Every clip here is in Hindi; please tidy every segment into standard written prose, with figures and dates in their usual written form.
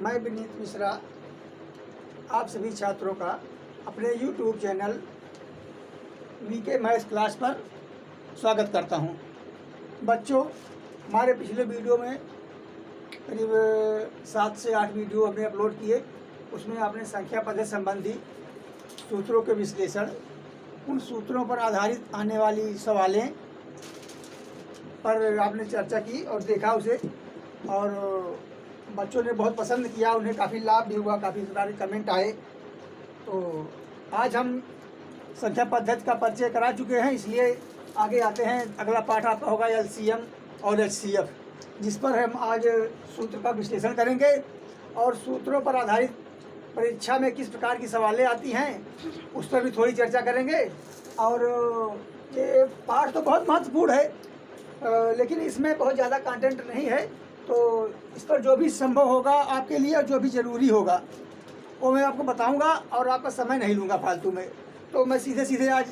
मैं विनीत मिश्रा आप सभी छात्रों का अपने YouTube channel VK maths class पर स्वागत करता हूं। बच्चों, हमारे पिछले वीडियो में करीब 7 से 8 वीडियो हमने अपलोड किए। उसमें आपने संख्या पद्धति संबंधी सूत्रों के विश्लेषण, उन सूत्रों पर आधारित आने वाली सवालें पर आपने चर्चा की और देखा उसे, और बच्चों ने बहुत पसंद किया, उन्हें काफ़ी लाभ भी हुआ, काफ़ी सारे कमेंट आए। तो आज हम संख्या पद्धति का परिचय करा चुके हैं, इसलिए आगे आते हैं। अगला पाठ आपका होगा LCM और HCF, जिस पर हम आज सूत्र का विश्लेषण करेंगे और सूत्रों पर आधारित परीक्षा में किस प्रकार की सवालें आती हैं उस पर भी थोड़ी चर्चा करेंगे। और ये पाठ तो बहुत महत्वपूर्ण है, लेकिन इसमें बहुत ज़्यादा कंटेंट नहीं है, तो इस पर जो भी संभव होगा आपके लिए और जो भी ज़रूरी होगा वो मैं आपको बताऊंगा और आपका समय नहीं लूँगा फालतू में। तो मैं सीधे आज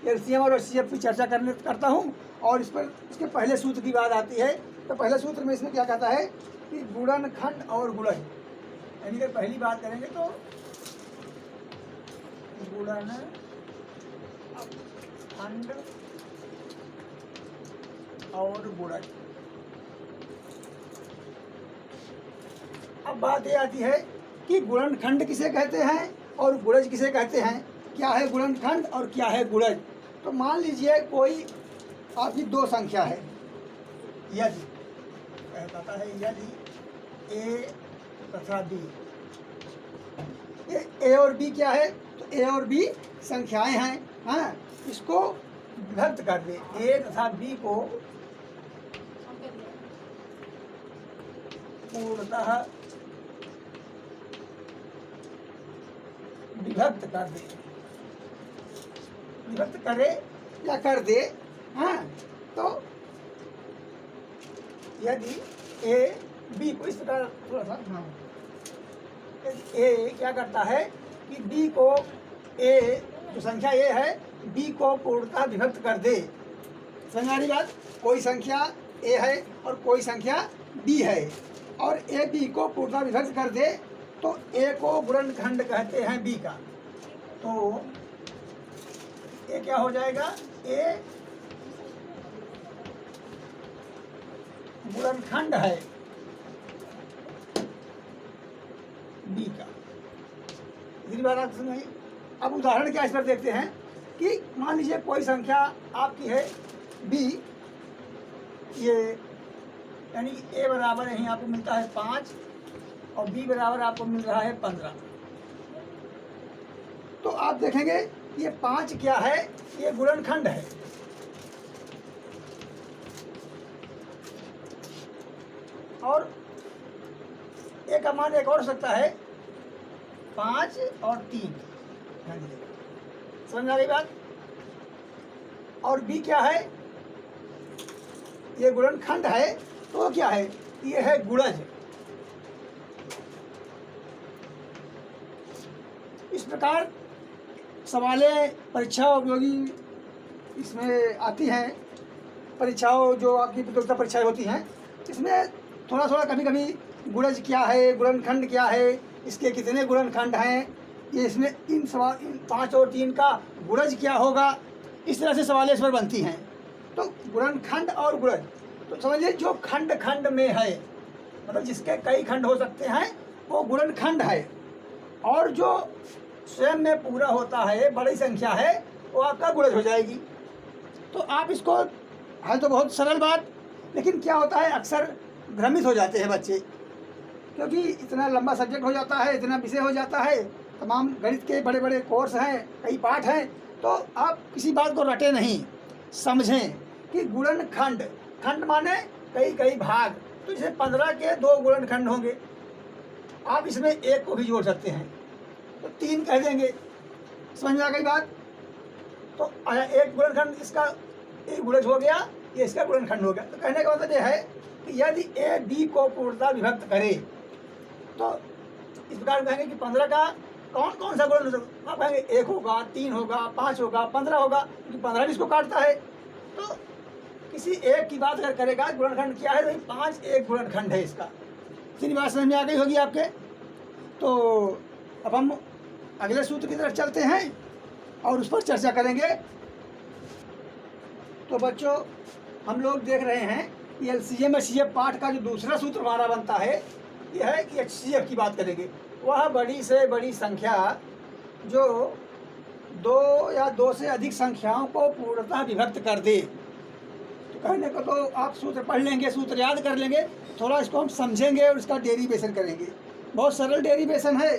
LCM और HCF की चर्चा करता हूं। और इसके पहले सूत्र की बात आती है। तो पहले सूत्र में इसमें क्या कहता है कि गुणनखंड और गुणज, यानी कि पहली बात करेंगे तो गुणनखंड और गुणज। अब बात ये आती है कि गुणनखंड किसे कहते हैं और गुणज किसे कहते हैं, क्या है गुणनखंड और क्या है गुणज। तो मान लीजिए कोई आपकी दो संख्या है, यदि कहता है यदि A तथा B, ये A और B क्या है, तो A और B संख्याएं हैं। हाँ, इसको विभक्त कर दे, A तथा B को पूर्णतः विभक्त कर दे, विभक्त करे या कर दे। हाँ, तो यदि A B को इस प्रकार थोड़ा सा, हाँ, A क्या करता है कि B को, A जो संख्या A है B को पूर्णतः विभक्त कर दे। समझ आ रही बात? कोई संख्या A है और कोई संख्या B है और A B को पूर्णतः विभक्त कर दे, तो A को गुणनखंड कहते हैं B का। तो A क्या हो जाएगा, A गुणनखंड है B का। इतनी बात आप समझ। अब उदाहरण क्या इस पर देखते हैं कि मान लीजिए कोई संख्या आपकी है B, ये यानी A बराबर यहीं आपको मिलता है 5 और B बराबर आपको मिल रहा है 15। तो आप देखेंगे ये 5 क्या है, ये गुणनखंड है। और एक का मान एक और हो सकता है 5 और 3। समझ आ गई बात? और B क्या है, ये गुणनखंड है, तो क्या है, ये है गुणज। इस प्रकार सवालें परीक्षा उपयोगी इसमें आती हैं। परीक्षाओं जो आपकी प्रतियोगिता परीक्षाएं होती हैं, इसमें थोड़ा थोड़ा कभी कभी गुणज क्या है, गुणनखंड क्या है, इसके कितने गुणनखंड हैं, ये इसमें इन 5 और 3 का गुणज क्या होगा, इस तरह से सवालें इस पर बनती हैं। तो गुणनखंड और गुणज, तो समझिए जो खंड खंड में है, मतलब जिसके कई खंड हो सकते हैं, वो गुणनखंड है। और जो स्वयं में पूरा होता है, बड़ी संख्या है, वो आपका गुणज हो जाएगी। तो आप इसको, है तो बहुत सरल बात, लेकिन क्या होता है अक्सर भ्रमित हो जाते हैं बच्चे, क्योंकि इतना लंबा सब्जेक्ट हो जाता है, इतना विषय हो जाता है, तमाम गणित के बड़े बड़े कोर्स हैं, कई पाठ हैं। तो आप किसी बात को रटे नहीं, समझें कि गुणनखंड, खंड माने कई कई भाग, तो जैसे 15 के 2 गुणनखंड होंगे, आप इसमें एक को भी जोड़ सकते हैं, तो 3 कह देंगे। समझ में आ गई बात? तो एक गुणनखंड इसका एक गुणज हो गया, ये इसका गुणनखंड हो गया। तो कहने का मतलब यह है कि यदि A B को पूर्णतः विभक्त करे, तो इस प्रकार कहेंगे कि 15 का कौन कौन सा गुणन हो सकता है। आप कहेंगे 1 होगा, 3 होगा, 5 होगा, 15 होगा, क्योंकि 15 भी इसको काटता है। तो किसी एक की बात अगर करेगा गुणनखंड क्या है, तो 5 एक गुणनखंड है इसका। इतनी बात समझ में आ गई होगी आपके। तो अब हम अगले सूत्र की तरफ चलते हैं और उस पर चर्चा करेंगे। तो बच्चों, हम लोग देख रहे हैं कि एलसीएम एचसीएफ पाठ का जो दूसरा सूत्र हमारा बनता है यह है कि एचसीएफ की बात करेंगे। वह बड़ी से बड़ी संख्या जो दो या दो से अधिक संख्याओं को पूर्णतः विभक्त कर दे। तो कहने को तो आप सूत्र पढ़ लेंगे, सूत्र याद कर लेंगे, थोड़ा इसको हम समझेंगे और इसका डेरिवेशन करेंगे। बहुत सरल डेरिवेशन है।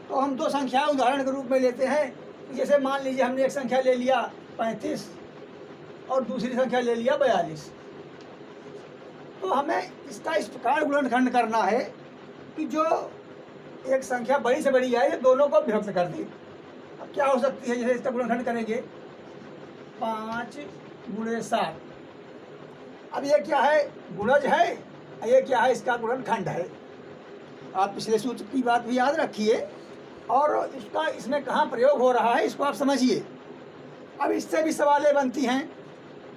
तो हम दो संख्या उदाहरण के रूप में लेते हैं। जैसे मान लीजिए हमने एक संख्या ले लिया 35 और दूसरी संख्या ले लिया 42। तो हमें इसका इस प्रकार गुणनखंड करना है कि जो एक संख्या बड़ी से बड़ी है ये दोनों को विभक्त कर दे। अब क्या हो सकती है, जैसे इसका गुणनखंड करेंगे 5 × 7। अब ये क्या है, गुणज है, ये क्या है, इसका गुणनखंड है। आप पिछले सूत्र की बात भी याद रखिए और इसका इसमें कहाँ प्रयोग हो रहा है इसको आप समझिए। अब इससे भी सवालें बनती हैं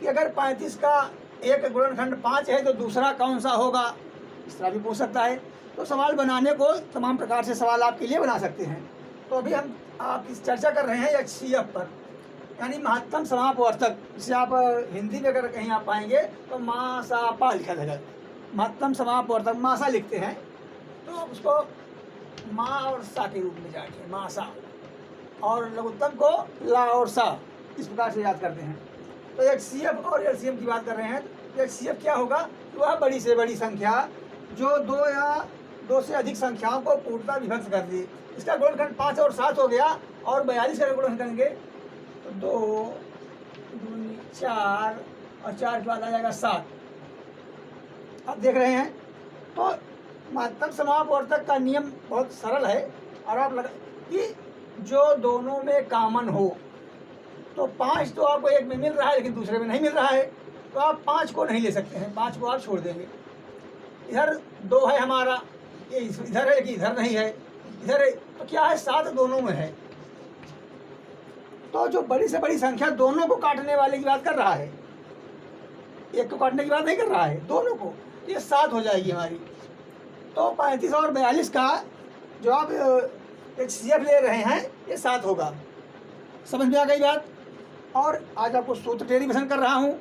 कि अगर 35 का एक गुणनखंड 5 है तो दूसरा कौन सा होगा, इस तरह भी पूछ सकता है। तो सवाल बनाने को तमाम प्रकार से सवाल आपके लिए बना सकते हैं। तो अभी हम आप इस चर्चा कर रहे हैं एचसीएफ पर, यानी महत्तम समापवर्तक। जिसे आप हिंदी में अगर कहीं आप पाएंगे तो मासापा लिखा जाएगा, महत्तम समापवर्तक मासा लिखते हैं। तो उसको माँ और सा के रूप में जाएंगे, मासा, और लघुत्तम को ला और सा, इस प्रकार से याद करते हैं। तो एचसीएफ और एलसीएम की बात कर रहे हैं। तो एचसीएफ क्या होगा, वह बड़ी से बड़ी संख्या जो दो या दो से अधिक संख्याओं को पूर्णतः विभक्त कर दी। इसका गुणनखंड 5 और 7 हो गया, और 42 का गुणनखंड करेंगे तो 2 दूनी 4 और 4 के बाद आ जाएगा 7। आप देख रहे हैं। तो महत्तम समापवर्तक का नियम बहुत सरल है, और आप लगा कि जो दोनों में कॉमन हो। तो 5 तो आपको एक में मिल रहा है लेकिन दूसरे में नहीं मिल रहा है, तो आप 5 को नहीं ले सकते हैं, 5 को आप छोड़ देंगे। इधर 2 है हमारा, ये इधर है कि इधर नहीं है, इधर है, तो क्या है, 7 दोनों में है। तो जो बड़ी से बड़ी संख्या दोनों को काटने वाले की बात कर रहा है, एक को काटने की बात नहीं कर रहा है, दोनों को, ये 7 हो जाएगी हमारी। तो 35 और 42 का जो आप एचसीएफ ले रहे हैं ये 7 होगा। समझ में आ गई बात। और आज आपको सूत्र डेरिवेशन कर रहा हूँ।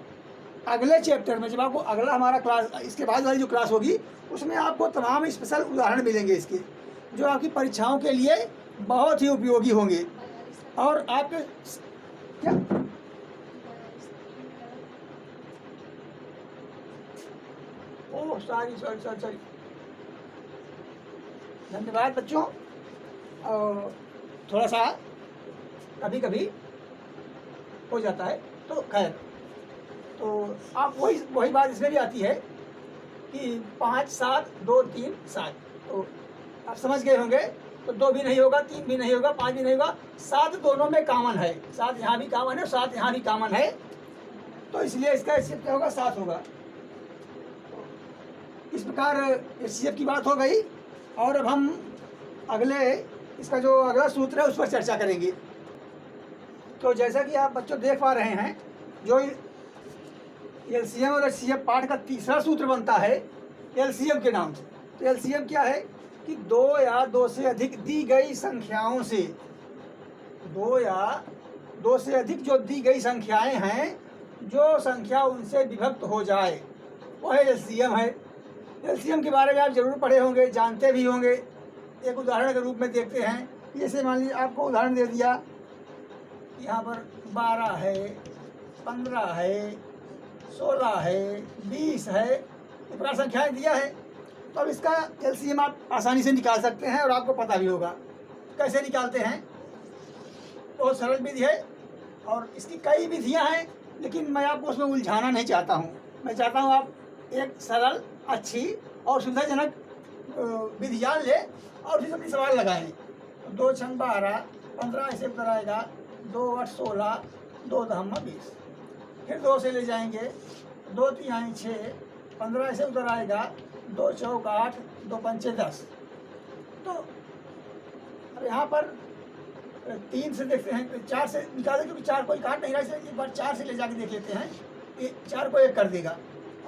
अगले चैप्टर में जब आपको अगला हमारा क्लास, इसके बाद वाली जो क्लास होगी उसमें आपको तमाम स्पेशल उदाहरण मिलेंगे इसके, जो आपकी परीक्षाओं के लिए बहुत ही उपयोगी होंगे। और आपके क्या ओह सॉरी धन्यवाद बच्चों। और थोड़ा सा कभी कभी हो जाता है, तो खैर, तो आप वही बात इसमें भी आती है कि 5 7 2 3 7। तो आप समझ गए होंगे। तो 2 भी नहीं होगा, 3 भी नहीं होगा, 5 भी नहीं होगा, 7 दोनों में कॉमन है। 7 यहाँ भी कॉमन है, 7 यहाँ भी कॉमन है, तो इसलिए इसका एचसीएफ क्या होगा, 7 होगा। इस प्रकार एचसीएफ की बात हो गई। और अब हम अगले इसका जो अगला सूत्र है उस पर चर्चा करेंगे। तो जैसा कि आप बच्चों देख पा रहे हैं, जो एलसीएम और एचसीएफ पाठ का तीसरा सूत्र बनता है एलसीएम के नाम से। तो एलसीएम क्या है कि 2 या 2 से अधिक दी गई संख्याओं से, 2 या 2 से अधिक जो दी गई संख्याएं हैं, जो संख्या उनसे विभक्त हो जाए, वह एलसीएम है। एलसीएम के बारे में आप जरूर पढ़े होंगे, जानते भी होंगे। एक उदाहरण के रूप में देखते हैं। जैसे मान लीजिए आपको उदाहरण दे दिया, यहाँ पर 12 है, 15 है, 16 है, 20 है, इस प्रकार संख्याएँ दिया है। तो अब इसका एलसीएम आप आसानी से निकाल सकते हैं और आपको पता भी होगा कैसे निकालते हैं। बहुत सरल विधि है और इसकी कई विधियां हैं, लेकिन मैं आपको उसमें उलझाना नहीं चाहता हूं। मैं चाहता हूं आप एक सरल, अच्छी और सुविधाजनक विधि जान ले और फिर अपनी सवाल लगाएं। 2 × 12, 15 ऐसे उतर आएगा, 2 × 8 16, 2 × 10 20। फिर 2 से ले जाएंगे, 2 × 3 6, 15 ऐसे उतर आएगा, 2 × 4 8, 2 × 5 10। तो अब यहाँ पर 3 से देखते हैं, 4 से निकालें, क्योंकि 4 कोई काट नहीं रहा, इसलिए एक बार 4 से ले जाके देख लेते हैं। ये 4 को 1 कर देगा,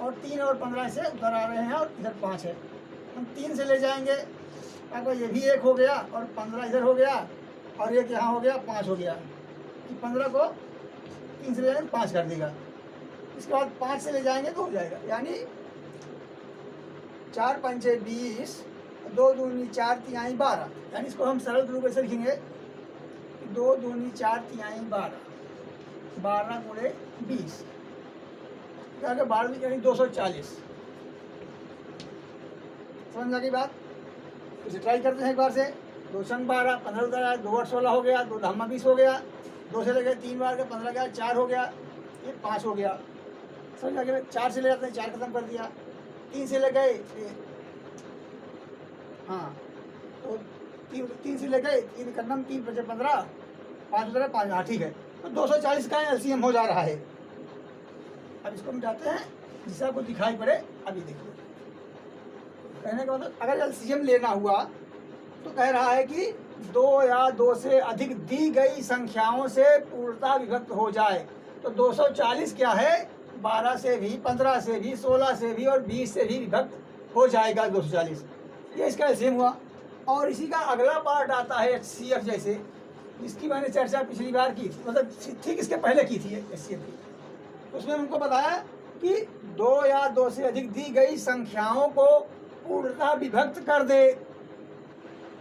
और 3 और 15 से उधर आ रहे हैं, और इधर 5 है। हम 3 से ले जाएंगे अब ये भी 1 हो गया और 15 इधर हो गया और 1 यहाँ हो गया, 5 हो गया। कि 15 को 3 से ले जाएंगे 5 कर देगा। इसके बाद 5 से ले जाएंगे तो हो जाएगा, यानी 4 पंचे 20, 2 दूनी 4 तिहाई 12। यानी इसको हम सरल रूप से लिखेंगे 2 दूनी 4 तिहाई 12, 12 गुणे 20 क्या 12 यानी 240। समझ आ गई बात? इसे ट्राई करते हैं एक बार से। 2 संग 12, 15 उधर आया, 2 8 16 हो गया, 2 धामा 20 हो गया, 2 से लगे 3 बार के 15 गया, 4 हो गया, ये 5 हो गया। समझ आ गया? 4 से ले जाते हैं, 4 खत्म कर दिया। 3 से ले गए, हाँ तो 3 से ले गए, 3 कदम 3 बचे 15, 5 उधर 5, हाँ ठीक है। तो 240 का एलसीएम हो जा रहा है। अब इसको मिटाते हैं जिससे आपको दिखाई पड़े। अभी देखिए कहने का मतलब अगर एलसीएम लेना हुआ तो कह रहा है कि 2 या 2 से अधिक दी गई संख्याओं से पूर्णतः विभक्त हो जाए। तो 240 क्या है? 12 से भी, 15 से भी, 16 से भी और 20 से भी विभक्त हो जाएगा 240। ये इसका एलसीएम हुआ। और इसी का अगला पार्ट आता है HCF जैसे, जिसकी मैंने चर्चा पिछली बार की थी, मतलब ठीक इसके पहले की थी HCF की। उसमें उनको बताया कि 2 या 2 से अधिक दी गई संख्याओं को पूर्णतः विभक्त कर दे।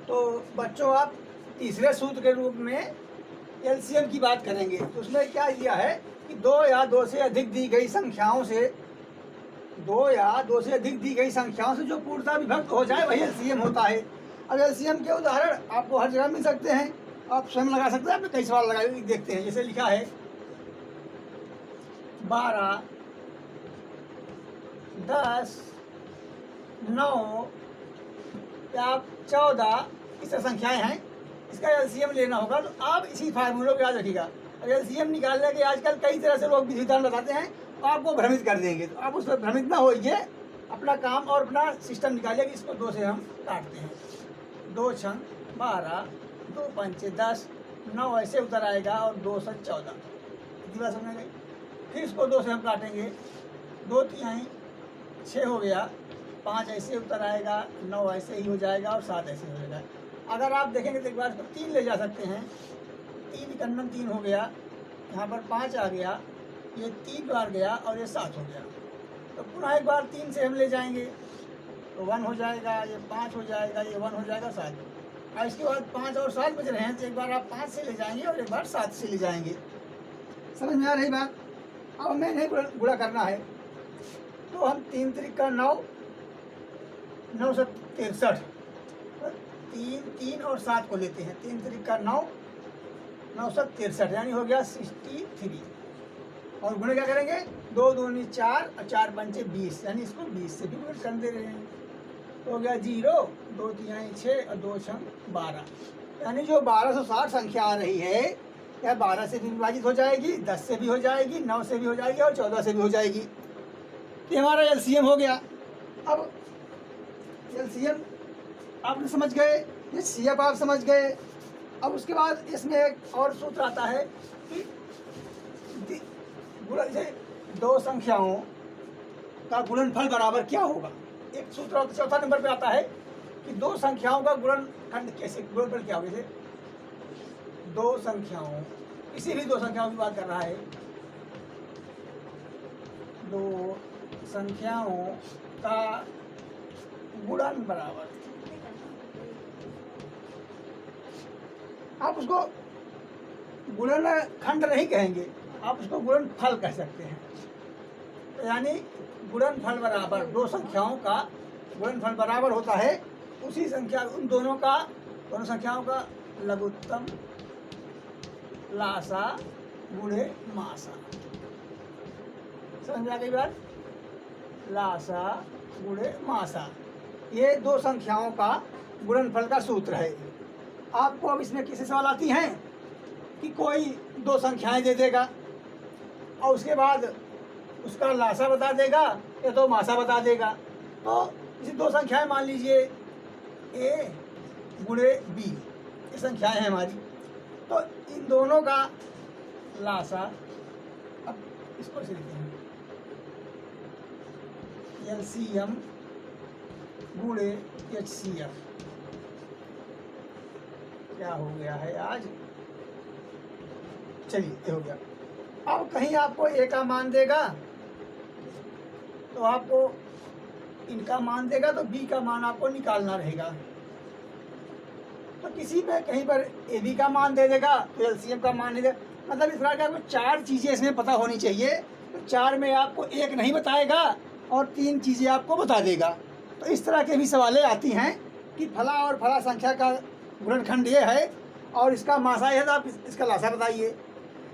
तो बच्चों आप तीसरे सूत्र के रूप में एलसीएम की बात करेंगे। तो उसमें क्या दिया है कि 2 या 2 से अधिक दी गई संख्याओं से, 2 या 2 से अधिक दी गई संख्याओं से जो पूर्णतः विभक्त हो जाए वही एलसीएम होता है। अब एलसीएम के उदाहरण आपको हर जगह मिल सकते हैं, आप स्वयं लगा सकते हैं। आपने कई सवाल लगाए देखते हैं, जैसे लिखा है 12, 10, 9 या 14 इस तरह संख्याएं हैं। इसका एलसीएम लेना होगा तो आप इसी फार्मूले को याद रखिएगा। अब एलसीएम निकालने के आजकल कई तरह से लोग विधि विधान बताते हैं, तो आपको भ्रमित कर देंगे। तो आप उस पर भ्रमित ना होइए, अपना काम और अपना सिस्टम निकालिए कि इसको 2 से हम काटते हैं। 2 छंग 12, 2 पंचे 10, 9 ऐसे उतर आएगा और 2 से 14। इतनी बात समझ गई? फिर इसको 2 से हम काटेंगे, 2 तिहाई 6 हो गया, 5 ऐसे उतर आएगा, 9 ऐसे ही हो जाएगा और 7 ऐसे हो जाएगा। अगर आप देखेंगे तो एक बार इसको 3 ले जा सकते हैं। 3 इकन्नम 3 हो गया, यहाँ पर 5 आ गया, ये 3 बार गया और ये 7 हो गया। तो पुनः एक बार 3 से हम ले जाएंगे तो 1 हो जाएगा, ये 5 हो जाएगा, ये 1 हो जाएगा, 7। और इसके बाद 5 और 7 बच रहे हैं, तो एक बार आप 5 से ले जाएंगे और एक बार 7 से ले जाएंगे। समझ में आ रही बात? अब हमें नहीं गुणा करना है, तो हम 3 त्रिका 9, 9 से 63, 3 और 7 को लेते हैं। 3 त्रिका 9, 9 से 63 यानी हो गया 63। और गुणे क्या करेंगे? 2 दूनी 4 और 4 पंचे 20, यानी इसको 20 से भी गुणे कर दे रहे हैं। तो हो गया 0, 2 तिहाई 6 और 2 छंग 12। यानी जो 1260 संख्या आ रही है यह 12 से भी विभाजित हो जाएगी, 10 से भी हो जाएगी, 9 से भी हो जाएगी और 14 से भी हो जाएगी। ये हमारा एलसीएम हो गया। अब एलसीएम आपने समझ गए, HCF आप समझ गए। अब उसके बाद इसमें एक और सूत्र आता है कि जैसे 2 संख्याओं का गुणनफल बराबर क्या होगा। एक सूत्र और चौथा नंबर पे आता है कि 2 संख्याओं का गुणनखंड कैसे, गुणनफल क्या होगा। जैसे 2 संख्याओं, किसी भी 2 संख्याओं की बात कर रहा है, 2 संख्याओं का गुणन बराबर, आप उसको गुणनखंड नहीं कहेंगे, आप उसको गुणनफल कह सकते हैं। तो यानी गुणनफल बराबर 2 संख्याओं का गुणनफल बराबर होता है उसी संख्या, उन दोनों संख्याओं का लघुत्तम लासा गुणे मासा। समझ आ गई बात? लासा गुणे मासा, ये 2 संख्याओं का गुणनफल का सूत्र है। आपको अब इसमें किसी सवाल आती हैं कि कोई 2 संख्याएं दे देगा और उसके बाद उसका लासा बता देगा या तो मासा बता देगा। तो इसी 2 संख्याएं मान लीजिए A गुणे B, ये संख्याएं हैं हमारी। तो इन दोनों का लासा, अब इसको से लिखते हैं LCM गुणे HCF। क्या हो गया है आज, चलिए ये हो गया। अब कहीं आपको ए का मान देगा तो आपको इनका मान देगा, तो बी का मान आपको निकालना रहेगा। तो किसी में कहीं पर ए बी का मान दे देगा तो एलसीएम का मान नहीं देगा। मतलब इस तरह के आपको 4 चीज़ें इसमें पता होनी चाहिए। तो 4 में आपको एक नहीं बताएगा और 3 चीज़ें आपको बता देगा। तो इस तरह के भी सवालें आती हैं कि फला और फला संख्या का गुणनखंड ये है और इसका मासा ये है, तो आप इसका लासा बताइए,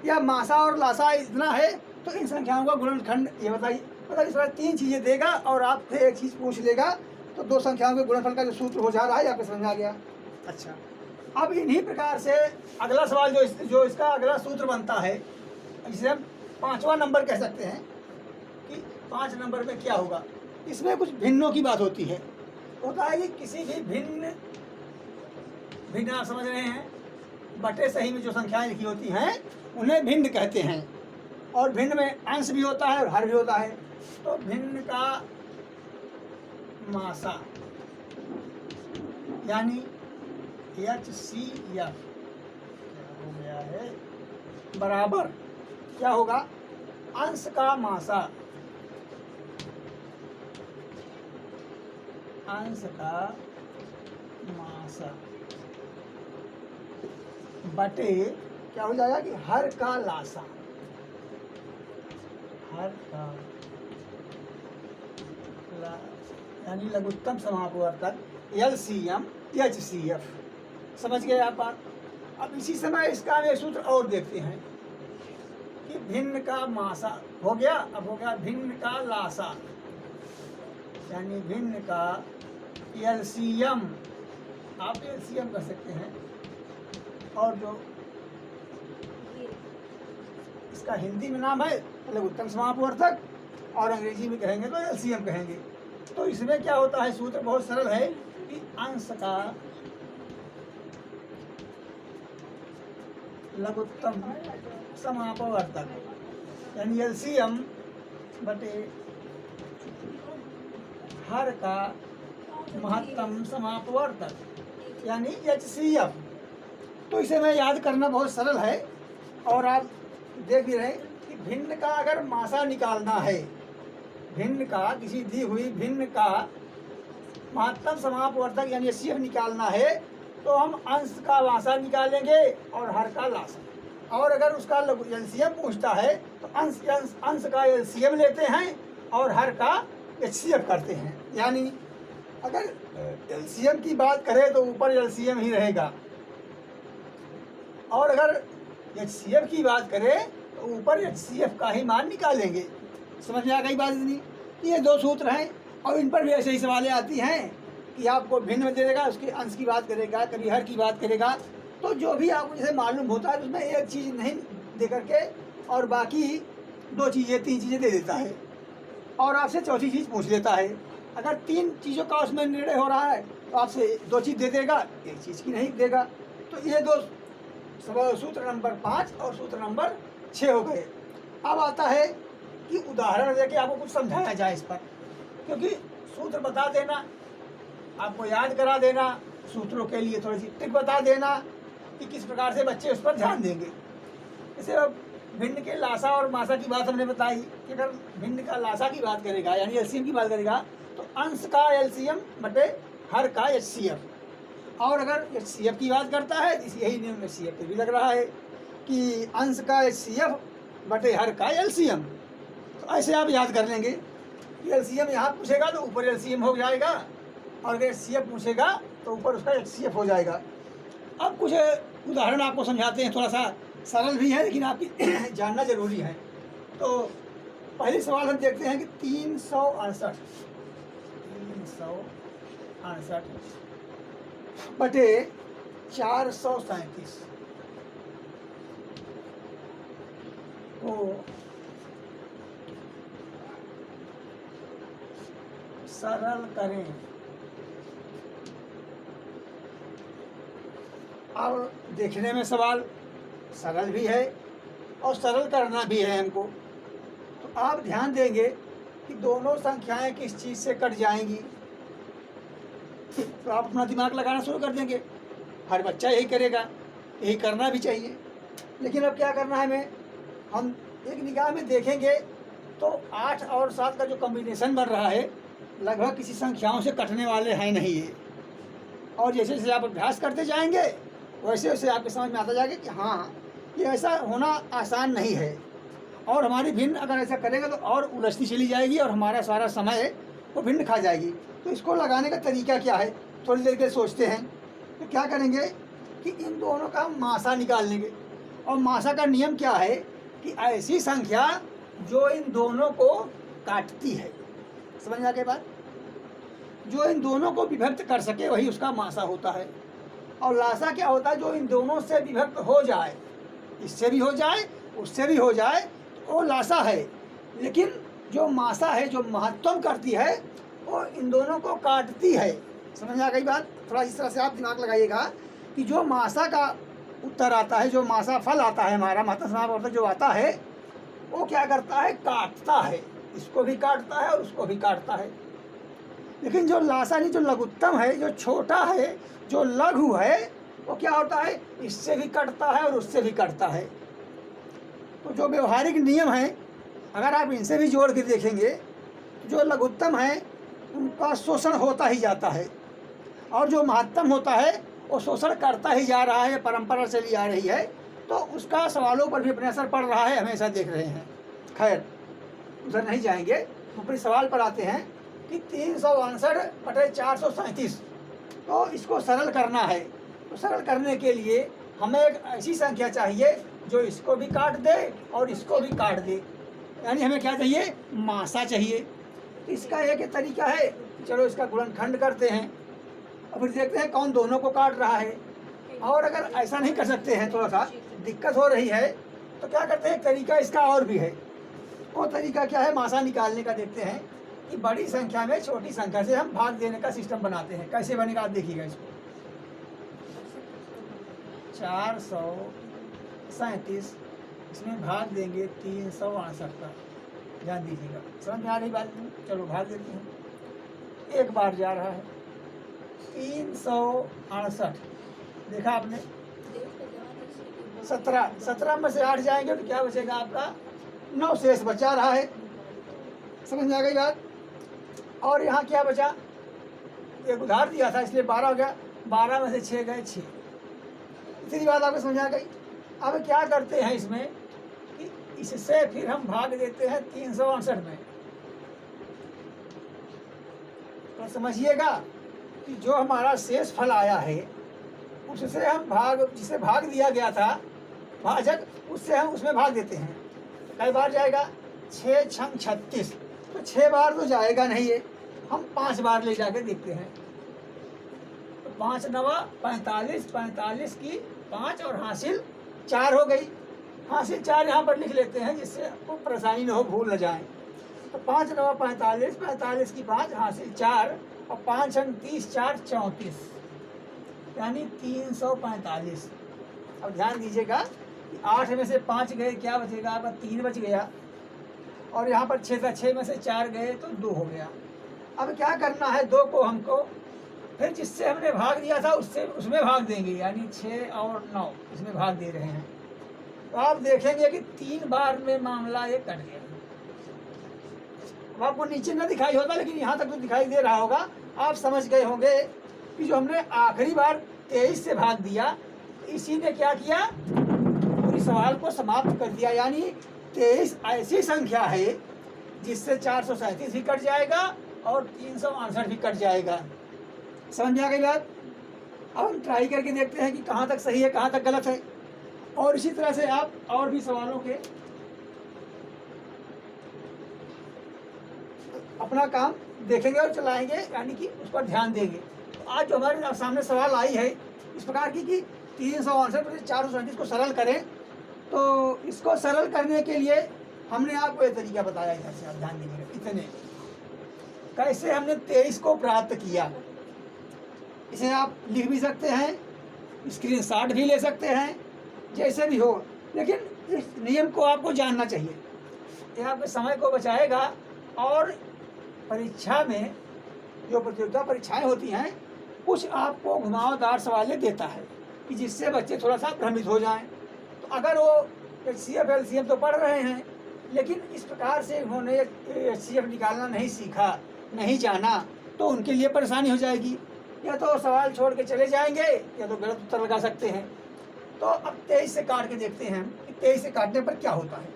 या मासा और लासा इतना है तो इन संख्याओं का गुणनखंड ये बताइए। मतलब इस तरह 3 चीज़ें देगा और आपसे एक चीज़ पूछ लेगा, तो 2 संख्याओं के गुणनफल का जो सूत्र हो जा रहा है आपको समझ आ गया। अच्छा, अब इन्हीं प्रकार से अगला सवाल जो इसका अगला सूत्र बनता है, जिसे हम 5वां नंबर कह सकते हैं कि 5 नंबर में क्या होगा। इसमें कुछ भिन्नों की बात होती है। होता है कि किसी भी भिन्न आप समझ रहे हैं, बटे सही में जो संख्याएं लिखी होती हैं उन्हें भिन्न कहते हैं। और भिन्न में अंश भी होता है और हर भी होता है। तो भिन्न का मासा यानी HCF क्या हो गया है, बराबर क्या होगा, अंश का मासा, अंश का मासा बटे क्या हो जाएगा कि हर का लासा, हर का यानी लघुत्तम समापवर्तक LCM HCF। समझ गए आप बात। अब इसी समय इसका एक सूत्र और देखते हैं कि भिन्न का मासा हो गया, अब हो गया भिन्न का लासा, यानी भिन्न का LCM, आप LCM कर सकते हैं। और जो इसका हिंदी में नाम है लघुत्तम समापवर्तक और अंग्रेजी में कहेंगे तो LCM कहेंगे। तो इसमें क्या होता है, सूत्र बहुत सरल है कि अंश का लघुत्तम समापवर्तक यानी LCM बटे हर का महत्तम समापवर्तक यानी HCF। तो इसे मैं याद करना बहुत सरल है। और आप देख भी रहे कि भिन्न का अगर मासा निकालना है, भिन्न का किसी दी हुई भिन्न का महत्तम समापवर्तक यानी HCF निकालना है तो हम अंश का मासा निकालेंगे और हर का लासा। और अगर उसका LCM पूछता है तो अंश का LCM लेते हैं और हर का HCF करते हैं। यानी अगर LCM की बात करें तो ऊपर LCM ही रहेगा, और अगर HCF की बात करें तो ऊपर HCF का ही मान निकालेंगे। समझ में आ गई बात इतनी। ये 2 सूत्र हैं और इन पर भी ऐसे ही सवालें आती हैं कि आपको भिन्न में दे देगा, उसके अंश की बात करेगा, कभी हर की बात करेगा। तो जो भी आपको जैसे मालूम होता है उसमें एक चीज़ नहीं दे करके और बाकी 2 चीज़ें 3 चीज़ें दे देता है और आपसे चौथी चीज़ पूछ लेता है। अगर 3 चीज़ों का उसमें निर्णय हो रहा है तो आपसे 2 चीज़ दे देगा, एक चीज़ की नहीं देगा। तो ये 2 सूत्र नंबर 5 और सूत्र नंबर 6 हो गए। अब आता है कि उदाहरण देके आपको कुछ समझाया जाए इस पर, क्योंकि सूत्र बता देना, आपको याद करा देना, सूत्रों के लिए थोड़ी सी ट्रिक बता देना कि किस प्रकार से बच्चे उस पर ध्यान देंगे। जैसे अब भिन्न के लासा और मासा की बात हमने बताई कि अगर भिन्न का लासा की बात करेगा यानी LCM की बात करेगा तो अंश का LCM बटे हर का HCF। और अगर HCF की बात करता है तो यही नियम HCF पे भी लग रहा है कि अंश का HCF बटे हर का LCM। तो ऐसे आप याद कर लेंगे कि LCM यहाँ पूछेगा तो ऊपर LCM हो जाएगा और अगर HCF पूछेगा तो ऊपर उसका HCF हो जाएगा। अब कुछ उदाहरण आपको समझाते हैं, थोड़ा सा सरल भी है लेकिन आपकी जानना जरूरी है। तो पहले सवाल हम देखते हैं कि 368 बटे 437 को सरल करें। अब देखने में सवाल सरल भी है और सरल करना भी है हमको। तो आप ध्यान देंगे कि दोनों संख्याएं किस चीज़ से कट जाएंगी, तो आप अपना दिमाग लगाना शुरू कर देंगे। हर बच्चा यही करेगा, यही करना भी चाहिए। लेकिन अब क्या करना है हमें, हम एक निगाह में देखेंगे तो 8 और 7 का जो कॉम्बिनेशन बन रहा है लगभग किसी संख्याओं से कटने वाले हैं नहीं ये। और जैसे जैसे आप अभ्यास करते जाएंगे वैसे वैसे आपके समझ में आता जाएगा कि हाँ ये ऐसा होना आसान नहीं है। और हमारी भिन्न अगर ऐसा करेगा तो और उलझती चली जाएगी और हमारा सारा समय वो भिन्न खा जाएगी। तो इसको लगाने का तरीका क्या है, थोड़ी देर के सोचते हैं। तो क्या करेंगे कि इन दोनों का मासा निकाल लेंगे। और मासा का नियम क्या है कि ऐसी संख्या जो इन दोनों को काटती है, समझ में आ गई बात, जो इन दोनों को विभक्त कर सके वही उसका मासा होता है। और लासा क्या होता है, जो इन दोनों से विभक्त हो जाए, इससे भी हो जाए उससे भी हो जाए, तो वो लासा है। लेकिन जो मासा है, जो महत्तम करती है, वो इन दोनों को काटती है। समझ में आ गई बात। थोड़ा इस तरह से आप दिमाग लगाइएगा कि जो मासा का उत्तर आता है, जो मासा फल आता है हमारा महत्तम समापवर्तक जो आता है, वो क्या करता है, काटता है, इसको भी काटता है और उसको भी काटता है। लेकिन जो लासा नहीं, जो लघुत्तम है, जो छोटा है, जो लघु है, वो क्या होता है, इससे भी कटता है और उससे भी कटता है। तो जो व्यवहारिक नियम है अगर आप इनसे भी जोड़ के देखेंगे, जो लघुत्तम है उनका शोषण होता ही जाता है और जो महत्तम होता है वो शोषण करता ही जा रहा है, परंपरा चली आ रही है। तो उसका सवालों पर भी अपने असर पड़ रहा है, हमेशा देख रहे हैं। खैर उधर नहीं जाएंगे, अपने सवाल पर आते हैं कि 362/437, तो इसको सरल करना है। तो सरल करने के लिए हमें एक ऐसी संख्या चाहिए जो इसको भी काट दे और इसको भी काट दे, यानी हमें क्या चाहिए, मासा चाहिए। तो इसका एक तरीका है, चलो इसका गुणनखंड करते हैं और फिर देखते हैं कौन दोनों को काट रहा है। और अगर ऐसा नहीं कर सकते हैं, थोड़ा सा दिक्कत हो रही है, तो क्या करते हैं, एक तरीका इसका और भी है। वो तरीका क्या है, मासा निकालने का। देखते हैं कि बड़ी संख्या में छोटी संख्या से हम भाग देने का सिस्टम बनाते हैं। कैसे बनेगा आप देखिएगा इसको। 437 इसमें भाग देंगे 368 का, ध्यान दीजिएगा। समझ में आ रही बात नहीं, चलो भाग देते हैं। एक बार जा रहा है 368, देखा आपने, 17 में से 8 जाएंगे तो क्या बचेगा आपका, 9 शेष बचा रहा है। समझ में आ गई बात। और यहाँ क्या बचा, एक उधार दिया था इसलिए 12 हो गया, 12 में से 6 गए 6। इतनी बात आपको समझ आ गई। अब क्या करते हैं इसमें कि इससे फिर हम भाग देते हैं 368 में। तो समझिएगा कि जो हमारा शेष फल आया है उससे हम जिसे भाग दिया गया था भाजक, उससे हम उसमें भाग देते हैं। कई बार जाएगा, 6 छंग 36, तो 6 बार तो जाएगा नहीं है, हम 5 बार ले जाके देखते हैं। तो 5 नवा 45, 45 की 5 और हासिल 4 हो गई। हासिल 4 यहाँ पर लिख लेते हैं जिससे आपको परेशानी न हो, भूल न जाए। तो 5 नवा 45, 45 की 5 हासिल 4 और 5 छंग 30, 4 34, यानी 345। अब ध्यान दीजिएगा कि 8 में से 5 गए, क्या बचेगा आपका, 3 बच गया। और यहाँ पर 6 था, 6 में से 4 गए तो 2 हो गया। अब क्या करना है, 2 को हमको फिर जिससे हमने भाग दिया था उसमें भाग देंगे, यानी 6 और 9 इसमें भाग दे रहे हैं। तो आप देखेंगे कि 3 बार में मामला ये कट गया। अब आपको नीचे न दिखाई होगा लेकिन यहाँ तक तो दिखाई दे रहा होगा। आप समझ गए होंगे कि जो हमने आखिरी बार 23 से भाग दिया, इसी ने क्या किया, पूरी सवाल को समाप्त कर दिया। यानी 23 ऐसी संख्या है जिससे 437 भी कट जाएगा और 368 भी कट जाएगा। समझ में आ गई बात। अब हम ट्राई करके देखते हैं कि कहाँ तक सही है, कहाँ तक गलत है। और इसी तरह से आप और भी सवालों के अपना काम देखेंगे और चलाएंगे, यानी कि उस पर ध्यान देंगे। तो आज जो हमारे सामने सवाल आई है इस प्रकार की कि 368 से 437 को सरल करें, तो इसको सरल करने के लिए हमने आपको ये तरीका बताया। इधर से आप ध्यान दीजिएगा, इतने कैसे हमने 23 को प्राप्त किया। इसे आप लिख भी सकते हैं, स्क्रीनशॉट भी ले सकते हैं, जैसे भी हो, लेकिन इस नियम को आपको जानना चाहिए। यह आपके समय को बचाएगा और परीक्षा में जो प्रतियोगिता परीक्षाएं होती हैं कुछ आपको घुमावदार सवालें देता है। कि जिससे बच्चे थोड़ा सा भ्रमित हो जाएं। तो अगर वो HCF LCM तो पढ़ रहे हैं, लेकिन इस प्रकार से उन्होंने HCF निकालना नहीं सीखा, नहीं जाना, तो उनके लिए परेशानी हो जाएगी। या तो सवाल छोड़ के चले जाएंगे या तो गलत उत्तर लगा सकते हैं। तो अब 23 से काट के देखते हैं कि 23 से काटने पर क्या होता है।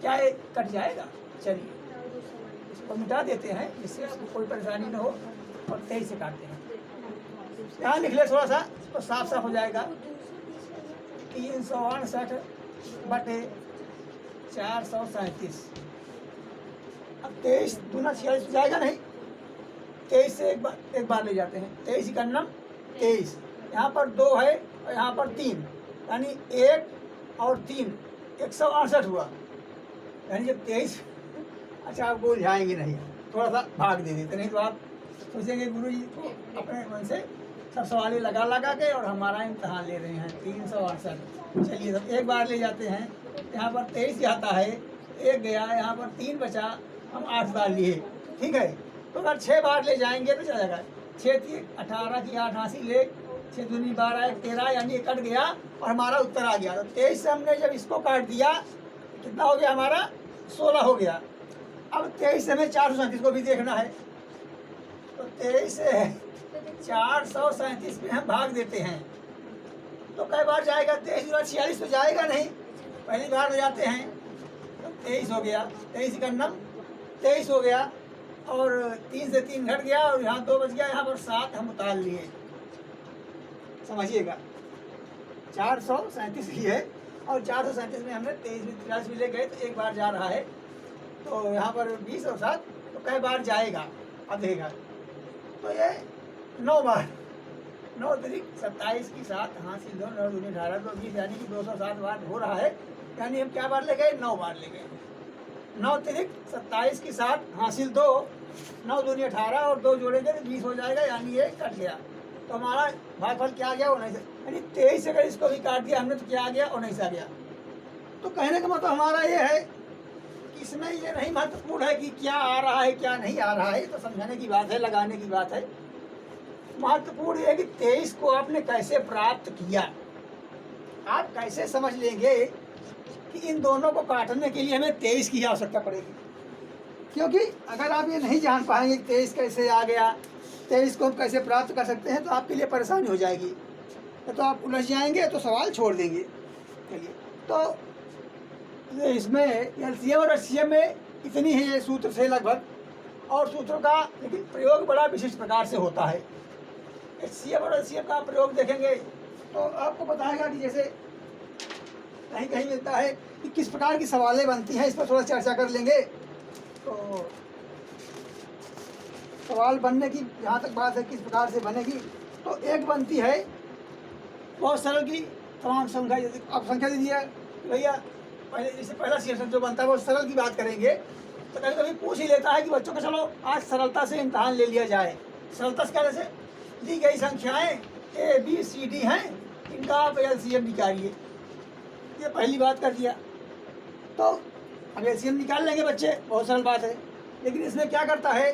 क्या ये कट जाएगा? चलिए इसको मिटा देते हैं जिससे आपको कोई परेशानी न हो, और 23 से काटते हैं। यहाँ लिख ले थोड़ा सा तो साफ साफ हो जाएगा। 368 बटे 437। अब 23 दूना 46 हो जाएगा नहीं। 23 से एक बार ले जाते हैं। 23 इकन्नम 23, यहाँ पर 2 है और यहाँ पर 3, यानी 1 और 3 168 हुआ। यानी जब 23, अच्छा आपको उलझाएंगे नहीं, थोड़ा सा भाग दे देते, नहीं तो आप सोचेंगे गुरु जी को अपने मन से सब सवाल लगा के और हमारा इम्तहान ले रहे हैं। 368। चलिए तब एक बार ले जाते हैं। यहाँ पर 23 आता है, 1 गया, यहाँ पर 3 बचा, हम 8 बार लिए, ठीक है। तो अगर 6 बार ले जाएंगे तो चलेगा। 6 3 18 की 8 हासिल, 6 दूनी 12 1 13, यानी ये कट गया और हमारा उत्तर आ गया। तो 23 से हमने जब इसको काट दिया कितना हो गया हमारा? 16 हो गया। अब 23 से हमें 437 को भी देखना है। तो 23 से 437 में हम भाग देते हैं तो कई बार जाएगा? 23 गुना 46 तो जाएगा नहीं, पहली बार ले जाते हैं तो 23 हो गया। 23 का नम 23 हो गया और 3 से 3 घट गया और यहाँ 2 बच गया, यहाँ पर 7 हम उतार लिए। समझिएगा 437 ही है और 437 में हमने 23 में 43 भी ले गए तो एक बार जा रहा है। तो यहाँ पर 20 और 7 तो कई बार जाएगा? अब देगा तो ये 9 बार, 9 तिरिक 27 की 7 हासिल 2, 9 दूनी 18 तो 20, यानी कि 207 बार हो रहा है। यानी हम क्या बार ले गए? 9 बार ले गए। 9 तिरिक 27 की 7 हासिल 2, 9 दूनी 18 और 2 जोड़ेंगे तो 20 हो जाएगा, यानी ये कट गया। तो हमारा भागफल क्या आ गया? 19। यानी 23 अगर इसको भी काट दिया हमने तो क्या आ गया? 19 आ गया। तो कहने का मतलब हमारा ये है कि इसमें ये नहीं महत्वपूर्ण है कि क्या आ रहा है क्या नहीं आ रहा है, तो समझाने की बात है, लगाने की बात है। महत्वपूर्ण ये है कि 23 को आपने कैसे प्राप्त किया। आप कैसे समझ लेंगे कि इन दोनों को काटने के लिए हमें 23 की आवश्यकता पड़ेगी। क्योंकि अगर आप ये नहीं जान पाएंगे कि 23 कैसे आ गया, 23 को हम कैसे प्राप्त कर सकते हैं, तो आपके लिए परेशानी हो जाएगी। तो आप उलझ जाएंगे तो सवाल छोड़ देंगे। चलिए तो इसमें एलसीएम और एचसीएम में इतनी ही सूत्र से लगभग, और सूत्रों का लेकिन प्रयोग बड़ा विशिष्ट प्रकार से होता है। एचसीएम और एलसीएम का प्रयोग देखेंगे तो आपको बताएगा कि जैसे कहीं कहीं मिलता है कि किस प्रकार की सवालें बनती हैं, इस पर थोड़ा चर्चा कर लेंगे। तो सवाल बनने की जहाँ तक बात है किस प्रकार से बनेगी, तो एक बनती है बहुत सरल की तमाम संख्या। आप संख्या दीजिए भैया, पहले जैसे पहला सेशन जो बनता है वो सरल की बात करेंगे। तो कभी कभी पूछ ही लेता है कि बच्चों को चलो आज सरलता से इम्तहान ले लिया जाए। सरलता से क्या, जैसे दी गई संख्याएं ABCD हैं, इनका आप LCM निकालिए, ये पहली बात कर दिया। तो अब LCM निकाल लेंगे बच्चे, बहुत सरल बात है। लेकिन इसमें क्या करता है,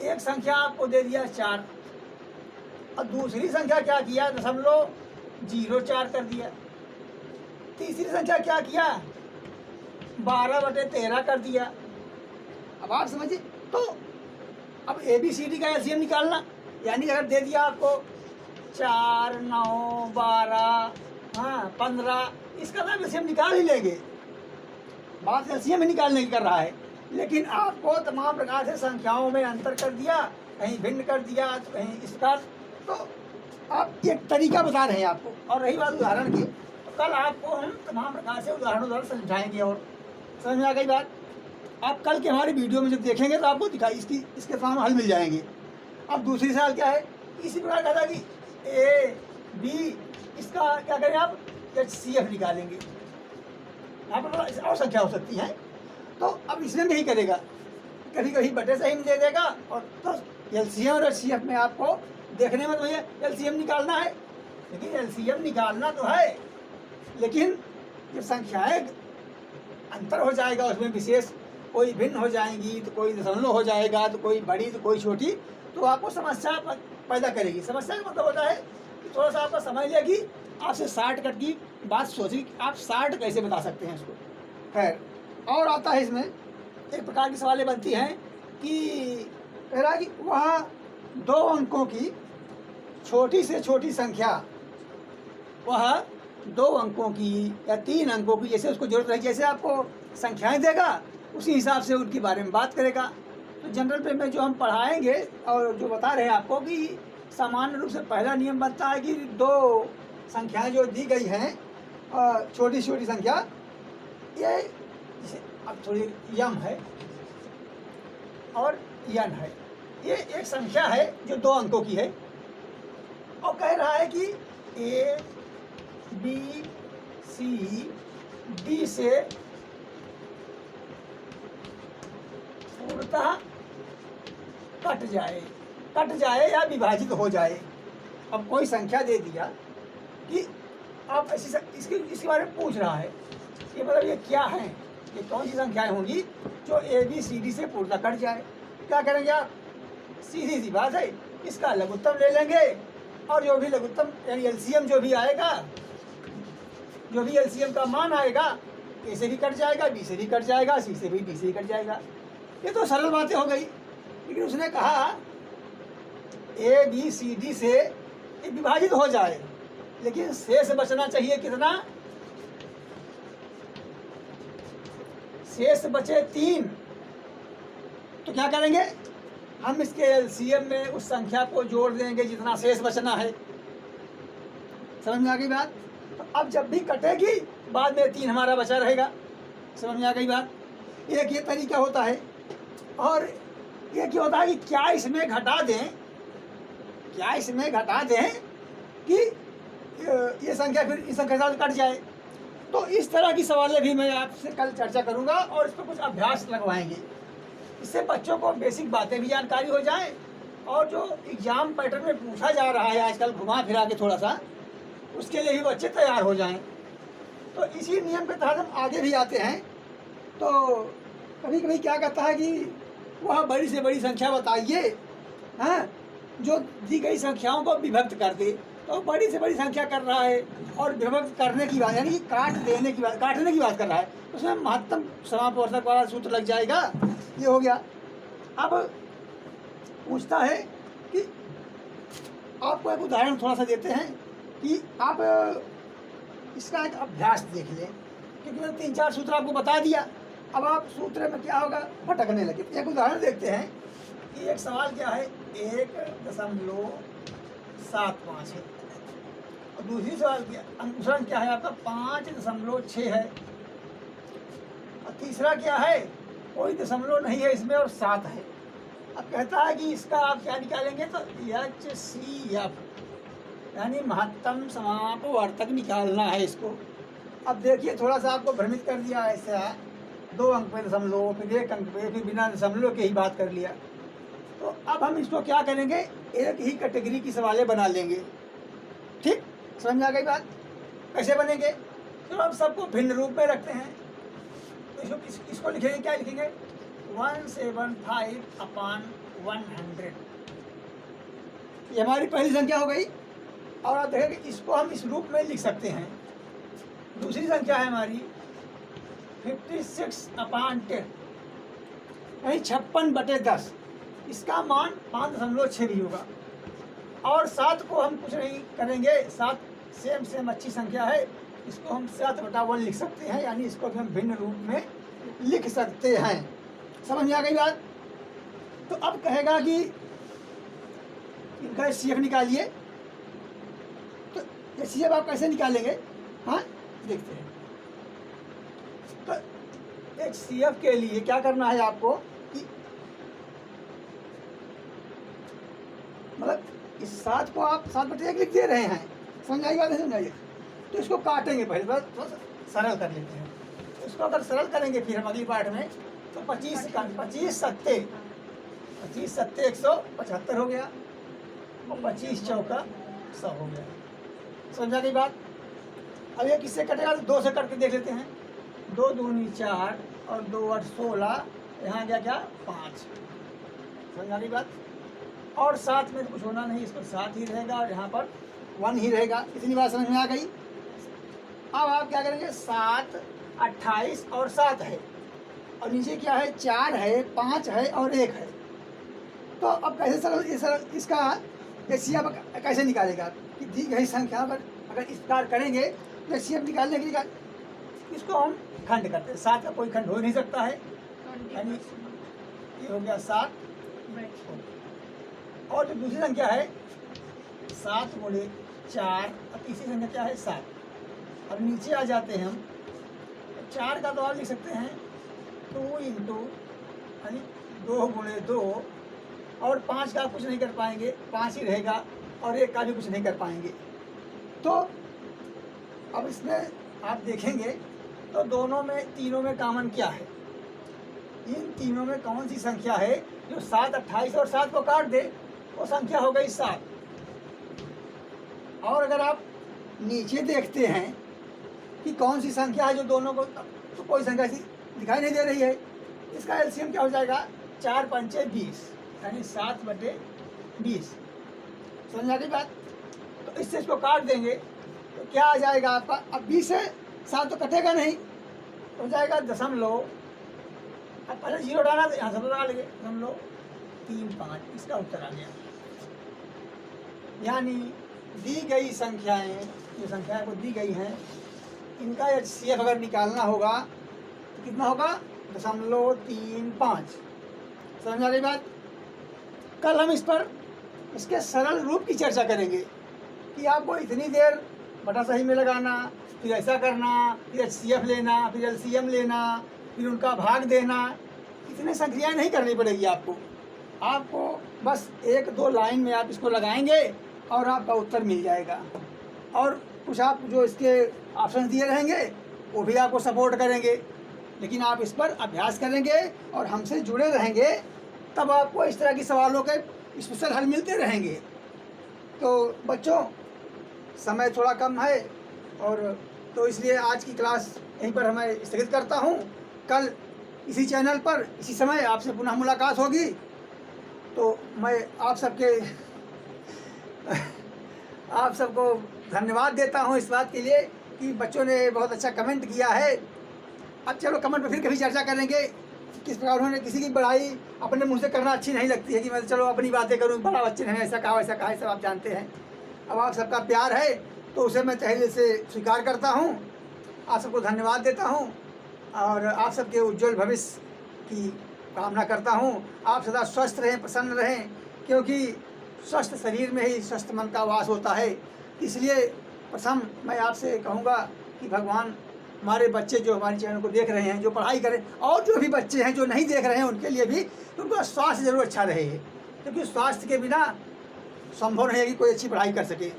एक संख्या आपको दे दिया 4 और दूसरी संख्या क्या किया, 0.04 कर दिया। तीसरी संख्या क्या किया, 12/13 कर दिया। अब आप समझिए, तो अब ABCD का LCM निकालना, यानी अगर दे दिया आपको 4, 9, 12, हाँ 15, इसका नाम LCM निकाल ही लेंगे। बात LCM ही निकालने की कर रहा है। लेकिन आपको तमाम प्रकार से संख्याओं में अंतर कर दिया, कहीं भिन्न कर दिया, कहीं इस प्रकार। तो आप एक तरीका बता रहे हैं आपको। और रही बात उदाहरण की, तो कल आपको हम तमाम प्रकार से उदाहरण समझाएंगे और समझ में आ गई बात। आप कल के हमारी वीडियो में जब देखेंगे तो आपको दिखाई इसके तमाम हल मिल जाएंगे। अब दूसरी सवाल क्या है, इसी प्रकार का था कि A, B, इसका क्या करें आप, HCF निकालेंगे। यहाँ पर और संख्या हो सकती है, तो अब इसमें नहीं करेगा, कभी कभी बटे से ही दे देगा। और तो LCM और HCF में आपको देखने में तो भैया LCM निकालना है, लेकिन LCM निकालना तो है, लेकिन जब संख्याएं अंतर हो जाएगा उसमें विशेष, कोई भिन्न हो जाएंगी, तो कोई दशमलव हो जाएगा, तो कोई बड़ी तो कोई छोटी, तो आपको समस्या पैदा करेगी। समस्या का मतलब होता है कि थोड़ा सा आपका समझ लेगी, आपसे शॉर्टकट की बात सोची कि आप शॉर्ट कैसे बता सकते हैं इसको। खैर, और आता है इसमें एक प्रकार की सवालें बनती हैं कि कह रहा है कि वह 2 अंकों की छोटी से छोटी संख्या, वह 2 अंकों की या 3 अंकों की, जैसे उसको जरूरत रहेगी, जैसे आपको संख्याएं देगा उसी हिसाब से उनके बारे में बात करेगा। तो जनरल पे में जो हम पढ़ाएंगे और जो बता रहे हैं आपको कि सामान्य रूप से पहला नियम बनता है कि 2 संख्याएं जो दी गई हैं, छोटी छोटी संख्या, ये अब थोड़ी यम है और यन है, ये एक संख्या है जो 2 अंकों की है और कह रहा है कि ए बी सी डी से पूर्णतः कट जाए या विभाजित हो जाए। अब कोई संख्या दे दिया कि आप ऐसी इसके बारे में पूछ रहा है, ये मतलब ये क्या है, ये कौन सी संख्याएं होंगी जो ए बी सी डी से पूर्णतः कट जाए। क्या करेंगे आप, सीधी सी बात है, इसका लघुत्तम ले लेंगे और जो भी लघुत्तम यानी एलसीएम जो भी आएगा, जो भी एलसीएम का मान आएगा, ए से भी कट जाएगा, बी से भी कट जाएगा, सी से भी, डी से भी कट जाएगा। ये तो सरल बातें हो गई। लेकिन उसने कहा ए बी सी डी से ये विभाजित हो जाए, लेकिन शेष बचना चाहिए कितना, शेष बचे 3। तो क्या करेंगे, हम इसके एलसीएम में उस संख्या को जोड़ देंगे जितना शेष बचना है। समझ में आ गई बात। तो अब जब भी कटेगी बाद में 3 हमारा बचा रहेगा। समझ में आ गई बात। एक ये तरीका होता है और ये क्या होता है कि क्या इसमें घटा दें कि ये संख्या फिर इस संख्या के साथ कट जाए। तो इस तरह की सवालें भी मैं आपसे कल चर्चा करूंगा और इस पर कुछ अभ्यास लगवाएंगे। इससे बच्चों को बेसिक बातें भी जानकारी हो जाए और जो एग्जाम पैटर्न में पूछा जा रहा है आजकल घुमा फिरा के थोड़ा सा, उसके लिए भी बच्चे तैयार हो जाएं। तो इसी नियम के तहत हम आगे भी आते हैं। तो कभी कभी क्या कहता है कि वह बड़ी से बड़ी संख्या बताइए, हाँ, जो दी गई संख्याओं को विभक्त कर दे। तो बड़ी से बड़ी संख्या कर रहा है और विभक्त करने की बात यानी कि काटने की बात कर रहा है। उसमें महत्तम समापवर्धक वाला सूत्र लग जाएगा। ये हो गया। अब पूछता है कि आपको एक उदाहरण थोड़ा सा देते हैं कि आप इसका एक अभ्यास देख लें, क्योंकि मैंने 3-4 सूत्र आपको बता दिया। अब आप सूत्र में क्या होगा, भटकने लगे। एक उदाहरण देखते हैं कि एक सवाल क्या है, 1.75 है और दूसरी सवाल की अनुसरण क्या है आपका 5.6 है और तीसरा क्या है, कोई दशमलव नहीं है इसमें और 7 है। अब कहता है कि इसका आप क्या निकालेंगे, तो HCF यानी महत्तम समापवर्तक निकालना है इसको। अब देखिए थोड़ा सा आपको भ्रमित कर दिया ऐसा, 2 अंक पे दशमलव, फिर 1 अंक पे, फिर बिना दशमलव के ही बात कर लिया। तो अब हम इसको क्या करेंगे, एक ही कैटेगरी की सवालें बना लेंगे। ठीक, समझ में आ गई बात। कैसे बनेंगे, तो अब सबको भिन्न रूप में रखते हैं। तो इसको लिखेंगे, क्या लिखेंगे, 175/100। ये हमारी पहली संख्या हो गई। और आप देखेंगे इसको हम इस रूप में लिख सकते हैं। दूसरी संख्या है हमारी 56/10 यानी 56/10। इसका मान 5.6 भी होगा। और 7 को हम कुछ नहीं करेंगे, 7 सेम अच्छी संख्या है, इसको हम 7/1 लिख सकते हैं, यानी इसको भी हम भिन्न रूप में लिख सकते हैं। समझ में आ गई बात। तो अब कहेगा कि इनका HCF निकालिए। तो HCF आप कैसे निकालेंगे, हाँ देखते हैं। तो HCF के लिए क्या करना है आपको कि मतलब इस 7 को आप 7/1 लिख दे रहे हैं। समझ आई बात है, समझाइए। तो इसको काटेंगे पहले, बस थोड़ा सा सरल कर लेते हैं। इसको अगर सरल करेंगे फिर हम अगली पार्ट में, तो 25 सत्ते 175 हो गया और 25 चौका 100 हो गया। समझा गई बात। अब ये किससे कटेगा, तो 2 से करके देख लेते हैं। 2 दूनी 4 और 2 8 16, यहाँ गया क्या 5। समझा गई बात। और 7 में कुछ होना नहीं, इसको 7 ही रहेगा और यहाँ पर 1 ही रहेगा। इतनी बात समझ में आ गई। अब आप क्या करेंगे, 7, 28 और 7 है, और नीचे क्या है, 4 है, 5 है और 1 है। तो अब कैसे सरल इसका एचसीएफ कैसे निकालेगा कि दी गई संख्या पर अगर इस प्रकार करेंगे तो एचसीएफ निकालने के लिए इसको हम खंड करते हैं। 7 का कोई खंड हो नहीं सकता है, यानी ये हो गया 7। और जो दूसरी संख्या है 7 गुणे 4, और तीसरी संख्या क्या है 7। अब नीचे आ जाते हैं हम, 4 का तो आप लिख सकते हैं 2 इंटू यानी 2 गुणे 2, और 5 का कुछ नहीं कर पाएंगे, 5 ही रहेगा, और 1 का भी कुछ नहीं कर पाएंगे। तो अब इसमें आप देखेंगे तो दोनों में, तीनों में कॉमन क्या है, इन तीनों में कौन सी संख्या है जो 7, 28 और 7 को काट दे, वो संख्या हो गई 7। और अगर आप नीचे देखते हैं कि कौन सी संख्या है जो दोनों को, तो कोई संख्या ऐसी दिखाई नहीं दे रही है। इसका एलसीएम क्या हो जाएगा, 4 पंचे 20, यानी 7/20। समझ आ गई बात। तो इससे इसको काट देंगे तो क्या आ जाएगा आपका, अब 20 से 7 तो कटेगा नहीं, हो जाएगा दशमलव, अब पहले 0 डाला तो यहाँ से डाल लेंगे, 0.35, इसका उत्तर आ गया। यानी दी गई संख्याएं, जो संख्याएं को दी गई हैं, इनका एचसीएफ अगर निकालना होगा तो कितना होगा, 0.35। समझ आ गई बात। कल हम इस पर इसके सरल रूप की चर्चा करेंगे कि आपको इतनी देर बटा सही में लगाना, फिर ऐसा करना, फिर एचसीएफ लेना, फिर एलसीएम लेना, फिर उनका भाग देना, इतने संक्रियाएं नहीं करनी पड़ेगी आपको। आपको बस 1-2 लाइन में आप इसको लगाएंगे और आपका उत्तर मिल जाएगा। और कुछ आप जो इसके ऑप्शन दिए रहेंगे वो भी आपको सपोर्ट करेंगे, लेकिन आप इस पर अभ्यास करेंगे और हमसे जुड़े रहेंगे, तब आपको इस तरह के सवालों के स्पेशल हल मिलते रहेंगे। तो बच्चों, समय थोड़ा कम है, और तो इसलिए आज की क्लास यहीं पर मैं स्थगित करता हूँ। कल इसी चैनल पर इसी समय आपसे पुनः मुलाकात होगी। तो मैं आप सबको धन्यवाद देता हूँ इस बात के लिए कि बच्चों ने बहुत अच्छा कमेंट किया है। अब चलो कमेंट पर फिर कभी चर्चा करेंगे किस प्रकार उन्होंने, किसी की बड़ाई अपने मुंह से करना अच्छी नहीं लगती है कि मैं चलो अपनी बातें करूँ, बड़ा बच्चे ने ऐसा कहा वैसा कहा, सब आप जानते हैं। अब आप सबका प्यार है तो उसे मैं तहे दिल से स्वीकार करता हूँ। आप सबको धन्यवाद देता हूँ और आप सबके उज्जवल भविष्य की कामना करता हूँ। आप सदा स्वस्थ रहें, प्रसन्न रहें, क्योंकि स्वस्थ शरीर में ही स्वस्थ मन का वास होता है। इसलिए प्रथम मैं आपसे कहूँगा कि भगवान हमारे बच्चे जो हमारे चैनल को देख रहे हैं, जो पढ़ाई करें, और जो भी बच्चे हैं जो नहीं देख रहे हैं उनके लिए भी उनका स्वास्थ्य जरूर अच्छा रहे, क्योंकि स्वास्थ्य के बिना संभव नहीं है कि कोई अच्छी पढ़ाई कर सके।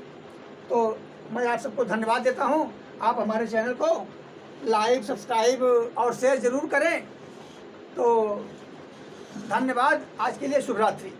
तो मैं आप सबको धन्यवाद देता हूँ। आप हमारे चैनल को लाइक, सब्सक्राइब और शेयर ज़रूर करें। तो धन्यवाद। आज के लिए शुभ रात्रि।